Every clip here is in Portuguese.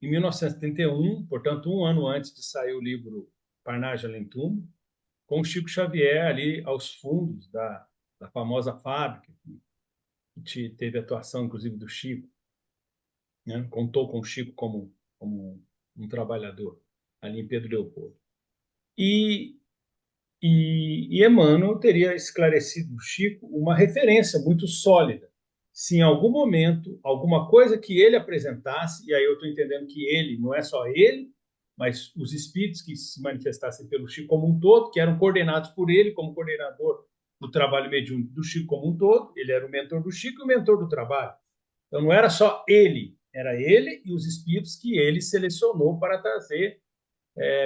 em 1971, portanto, um ano antes de sair o livro Parnages Além Túmulo, com o Chico Xavier ali aos fundos da famosa fábrica, que teve atuação, inclusive, do Chico, né? Contou com o Chico como um trabalhador ali em Pedro Leopoldo. E, e Emmanuel teria esclarecido o Chico uma referência muito sólida. Se em algum momento, alguma coisa que ele apresentasse, e aí eu estou entendendo que ele, não é só ele, mas os espíritos que se manifestassem pelo Chico como um todo, que eram coordenados por ele como coordenador do trabalho mediúnico do Chico como um todo, ele era o mentor do Chico e o mentor do trabalho. Então não era só ele, era ele e os espíritos que ele selecionou para trazer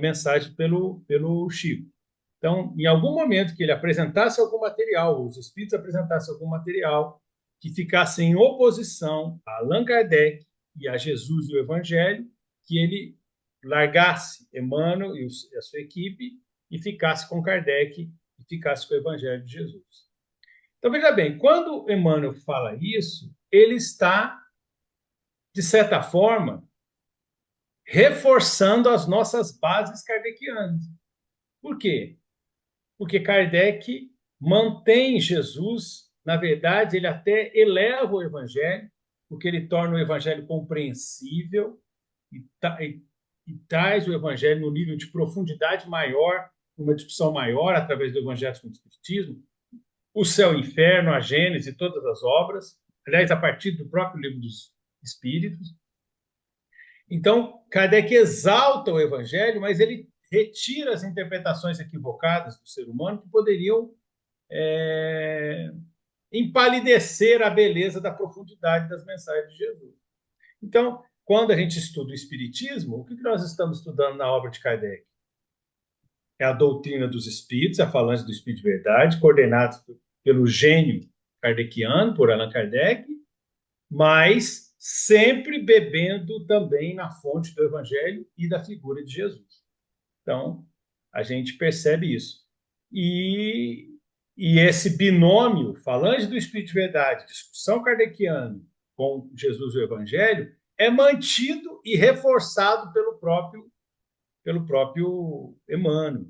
mensagem pelo Chico. Então, em algum momento que ele apresentasse algum material, os espíritos apresentassem algum material que ficasse em oposição a Allan Kardec e a Jesus e o Evangelho, que ele largasse Emmanuel e a sua equipe e ficasse com Kardec e ficasse com o Evangelho de Jesus. Então, veja bem, quando Emmanuel fala isso, ele está, de certa forma, reforçando as nossas bases kardecianas. Por quê? Porque Kardec mantém Jesus, na verdade, ele até eleva o evangelho, porque ele torna o evangelho compreensível e traz o evangelho no nível de profundidade maior, uma discussão maior através do evangelho com o espiritismo, o céu e o inferno, a Gênese, todas as obras, aliás, a partir do próprio livro dos Espíritos. Então, Kardec exalta o evangelho, mas ele retira as interpretações equivocadas do ser humano que poderiam empalidecer a beleza da profundidade das mensagens de Jesus. Então, quando a gente estuda o Espiritismo, o que nós estamos estudando na obra de Kardec? É a doutrina dos Espíritos, a falange do Espírito de Verdade, coordenados pelo gênio kardeciano, por Allan Kardec, mas sempre bebendo também na fonte do Evangelho e da figura de Jesus. Então, a gente percebe isso. E, e esse binômio, falange do Espírito de Verdade, discussão kardeciana com Jesus e o Evangelho, é mantido e reforçado pelo próprio Emmanuel.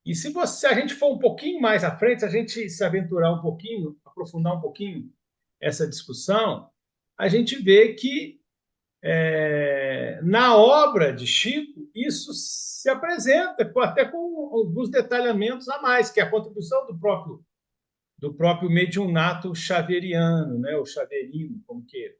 E se a gente for um pouquinho mais à frente, se a gente se aventurar um pouquinho, aprofundar um pouquinho essa discussão, a gente vê que na obra de Chico, isso se apresenta até com alguns detalhamentos a mais, que é a contribuição do próprio mediunato xaveriano, né, o xaverino, como queira.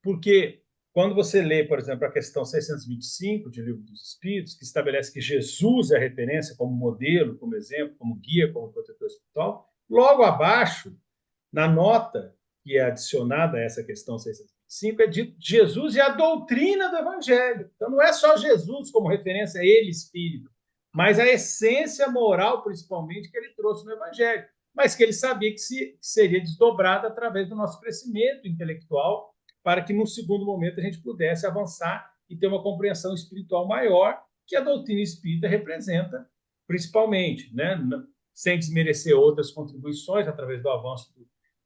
Porque quando você lê, por exemplo, a questão 625 de Livro dos Espíritos, que estabelece que Jesus é a referência como modelo, como exemplo, como guia, como protetor espiritual, logo abaixo, na nota que é adicionada a essa questão 625, é dito Jesus e a doutrina do Evangelho. Então, não é só Jesus como referência, ele, Espírito, mas a essência moral, principalmente, que ele trouxe no Evangelho, mas que ele sabia que seria desdobrada através do nosso crescimento intelectual, para que, no segundo momento, a gente pudesse avançar e ter uma compreensão espiritual maior, que a doutrina espírita representa, principalmente, né? Sem desmerecer outras contribuições através do avanço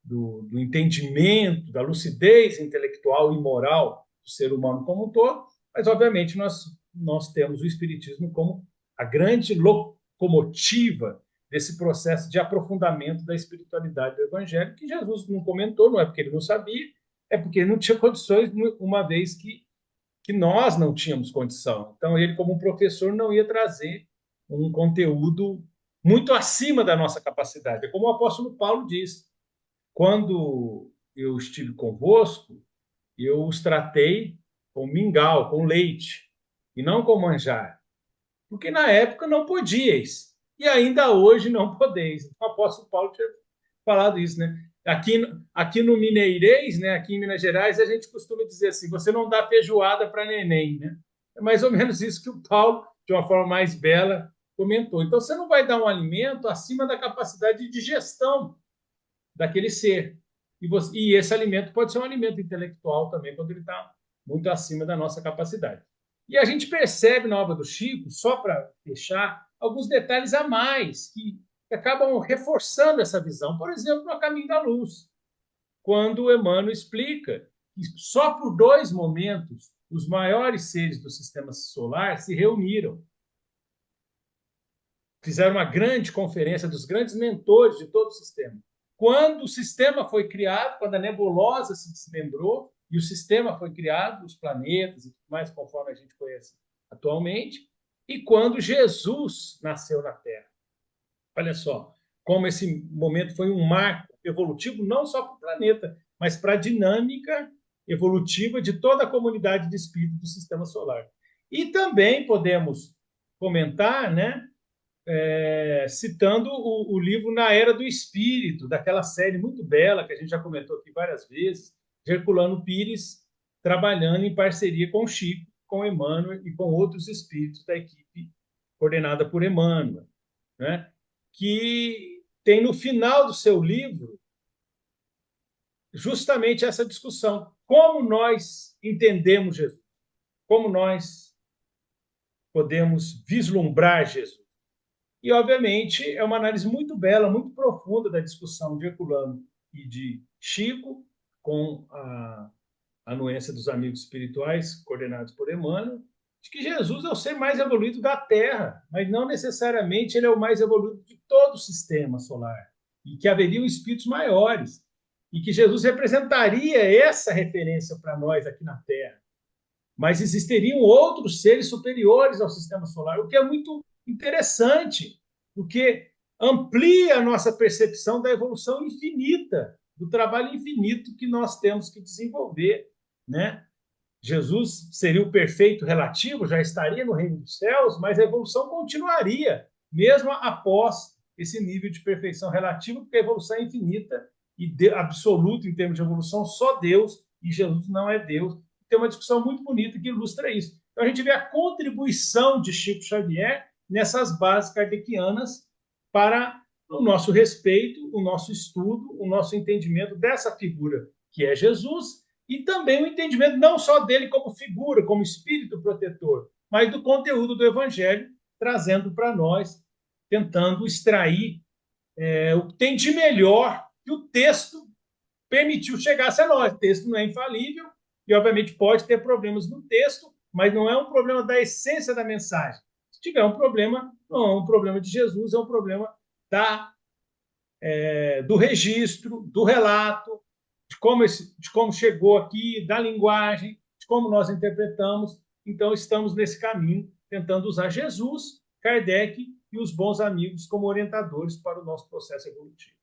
do entendimento, da lucidez intelectual e moral do ser humano como um todo, mas, obviamente, nós temos o Espiritismo como a grande locomotiva desse processo de aprofundamento da espiritualidade do Evangelho, que Jesus não comentou, não é porque ele não sabia, é porque ele não tinha condições, uma vez que nós não tínhamos condição. Então, ele, como um professor, não ia trazer um conteúdo muito acima da nossa capacidade. É como o apóstolo Paulo diz: quando eu estive convosco, eu os tratei com mingau, com leite, e não com manjar, porque na época não podíeis, e ainda hoje não podeis. O apóstolo Paulo tinha falado isso, né? Aqui no Mineirês, né, aqui em Minas Gerais, a gente costuma dizer assim: você não dá feijoada para neném, né? É mais ou menos isso que o Paulo, de uma forma mais bela, comentou. Então, você não vai dar um alimento acima da capacidade de digestão daquele ser. E esse alimento pode ser um alimento intelectual também, quando ele está muito acima da nossa capacidade. E a gente percebe na obra do Chico, só para fechar, alguns detalhes a mais que acabam reforçando essa visão. Por exemplo, no Caminho da Luz, quando Emmanuel explica que só por 2 momentos os maiores seres do sistema solar se reuniram. Fizeram uma grande conferência dos grandes mentores de todo o sistema. Quando o sistema foi criado, quando a nebulosa se desmembrou e o sistema foi criado, os planetas e tudo mais, conforme a gente conhece atualmente, e quando Jesus nasceu na Terra. Olha só, como esse momento foi um marco evolutivo, não só para o planeta, mas para a dinâmica evolutiva de toda a comunidade de espíritos do sistema solar. E também podemos comentar, né, citando o livro Na Era do Espírito, daquela série muito bela que a gente já comentou aqui várias vezes, de Herculano Pires, trabalhando em parceria com Chico, com Emmanuel e com outros espíritos da equipe coordenada por Emmanuel, né? Que tem no final do seu livro justamente essa discussão. Como nós entendemos Jesus? Como nós podemos vislumbrar Jesus? E, obviamente, é uma análise muito bela, muito profunda da discussão de Herculano e de Chico, com a anuência dos amigos espirituais, coordenados por Emmanuel, de que Jesus é o ser mais evoluído da Terra, mas não necessariamente ele é o mais evoluído de todo o sistema solar, e que haveriam espíritos maiores, e que Jesus representaria essa referência para nós aqui na Terra. Mas existiriam outros seres superiores ao sistema solar, o que é muito interessante, porque amplia a nossa percepção da evolução infinita, do trabalho infinito que nós temos que desenvolver, né? Jesus seria o perfeito relativo, já estaria no reino dos céus, mas a evolução continuaria, mesmo após esse nível de perfeição relativa, porque a evolução é infinita e absoluta em termos de evolução, só Deus, e Jesus não é Deus. Tem uma discussão muito bonita que ilustra isso. Então, a gente vê a contribuição de Chico Xavier nessas bases kardecianas para o nosso respeito, o nosso estudo, o nosso entendimento dessa figura que é Jesus, e também o entendimento não só dele como figura, como espírito protetor, mas do conteúdo do Evangelho, trazendo para nós, tentando extrair o que tem de melhor que o texto permitiu chegasse a nós. O texto não é infalível e, obviamente, pode ter problemas no texto, mas não é um problema da essência da mensagem. Se tiver um problema, não é um problema de Jesus, é um problema do registro, do relato, de como chegou aqui, da linguagem, de como nós interpretamos. Então, estamos nesse caminho, tentando usar Jesus, Kardec e os bons amigos como orientadores para o nosso processo evolutivo.